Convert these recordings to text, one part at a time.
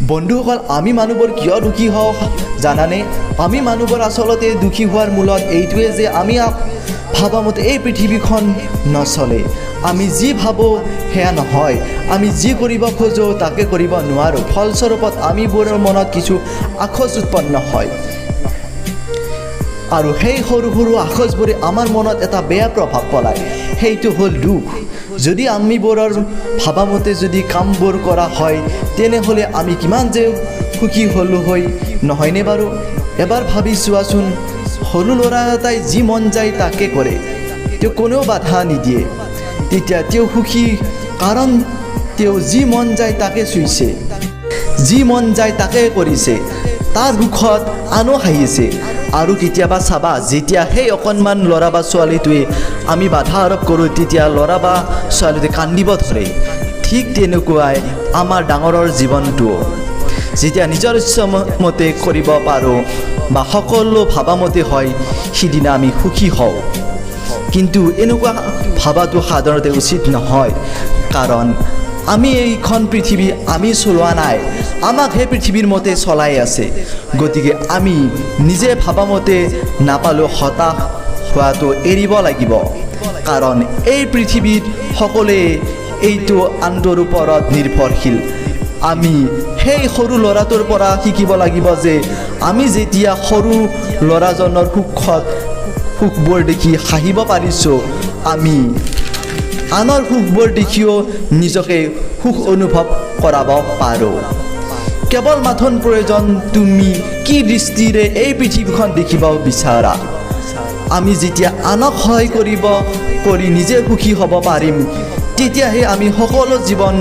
বন্ধুসকল আমি মানুহবোৰ কিয় দুখী হওঁ জানানে আমি মানুহবোৰ আসলতে দুখী হোৱাৰ মূলত এইটোৱে যে আমি ভাবামতে এই পৃথিৱীখন নচলে আমি যি ভাবোঁ সেয়া নহয় আমি যি কৰিব খোজোঁ তাকে কৰিব নোৱাৰোঁ ফলস্বৰূপত আমিবোৰৰ মনত কিছু আশোচ উৎপন্ন হয় আৰু সেই সৰু সৰু আশোচবোৰে আমাৰ মনত এটা বেয়া প্ৰভাৱ পেলায় সেইটো হ'ল দুখ যদি আমিবোৰৰ ভাবামতে যদি কামবোৰ কৰা হয় তেনেহ'লে আমি কিমান যে সুখী হ'লো হয় নহয়নে বাৰু এবাৰ ভাবি চোৱাচোন সৰু ল'ৰা এটাই যি মন যায় তাকে কৰে তেওঁ কোনেও বাধা নিদিয়ে তেতিয়া তেওঁ সুখী কাৰণ তেওঁ যি মন যায় তাকে চুইছে যি মন যায় তাকে কৰিছে তাৰ সুখত আনো হাঁহিছে আৰু কেতিয়াবা চাবা যেতিয়া সেই অকণমান ল'ৰা বা ছোৱালীটোৱে আমি বাধা আৰোপ কৰোঁ তেতিয়া ল'ৰা বা ছোৱালীটোৱে কান্দিব ধৰে ঠিক তেনেকুৱাই আমাৰ ডাঙৰৰ জীৱনটোও যেতিয়া নিজৰ ইচ্ছামতে কৰিব পাৰোঁ বা সকলো ভাবামতে হয় সিদিনা আমি সুখী হওঁ কিন্তু এনেকুৱা ভাবাটো সাধাৰণতে উচিত নহয় কাৰণ আমি এইখন পৃথিৱী আমি চলোৱা নাই আমাক সেই পৃথিৱীৰ মতে চলাই আছে গতিকে আমি নিজে ভাবামতে নাপালেও হতাশ হোৱাটো এৰিব লাগিব কাৰণ এই পৃথিৱীত সকলোৱে এইটো আনটোৰ ওপৰত নিৰ্ভৰশীল আমি সেই সৰু ল'ৰাটোৰ পৰা শিকিব লাগিব যে আমি যেতিয়া সৰু ল'ৰাজনৰ সুখবোৰ দেখি হাঁহিব পাৰিছোঁ আমি আনৰ সুখবোৰ দেখিও নিজকে সুখ অনুভৱ কৰাব পাৰোঁ কেৱল মাথোন প্ৰয়োজন তুমি কি দৃষ্টিৰে এই পৃথিৱীখন দেখিব বিচাৰা আমি যেতিয়া আনক সহায় কৰি নিজে সুখী হ'ব পাৰিম তেতিয়াহে আমি সকলো জীৱন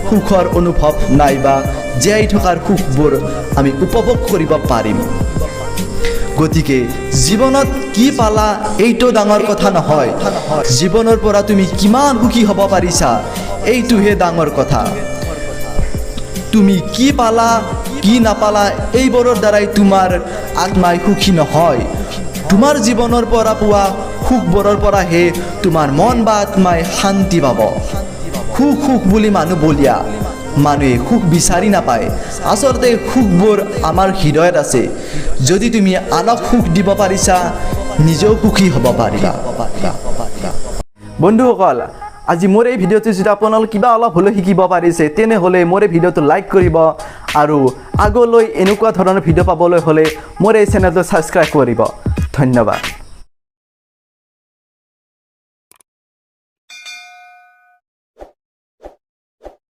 সুখৰ অনুভৱ নাইবা জীয়াই থকাৰ সুখবোৰ আমি উপভোগ কৰিব পাৰিম গতিকে জীৱনত কি পালা এইটো ডাঙৰ কথা নহয় জীৱনৰ পৰা তুমি কিমান সুখী হ'ব পাৰিছা এইটোহে ডাঙৰ কথা তুমি কি পালা কি নাপালা এইবোৰৰ দ্বাৰাই তোমাৰ আত্মাই সুখী নহয় তোমাৰ জীৱনৰ পৰা পোৱা সুখবোৰৰ পৰাহে তোমাৰ মন বা আত্মাই শান্তি পাব সুখ বুলি মানুহ বলিয়া মানুহে সুখ বিচাৰি নাপায় আচলতে সুখবোৰ আমাৰ হৃদয়ত আছে যদি তুমি আনক সুখ দিব পাৰিছা নিজেও সুখী হ'ব পাৰিবা বন্ধুসকল আজি মোৰ এই ভিডিঅ'টো যদি আপোনালোকে কিবা অলপ হ'লেও শিকিব পাৰিছে তেনেহ'লে মোৰ এই ভিডিঅ'টো লাইক কৰিব আৰু আগলৈ এনেকুৱা ধৰণৰ ভিডিঅ' পাবলৈ হ'লে মোৰ এই চেনেলটো ছাবস্ক্ৰাইব কৰিব ধন্যবাদ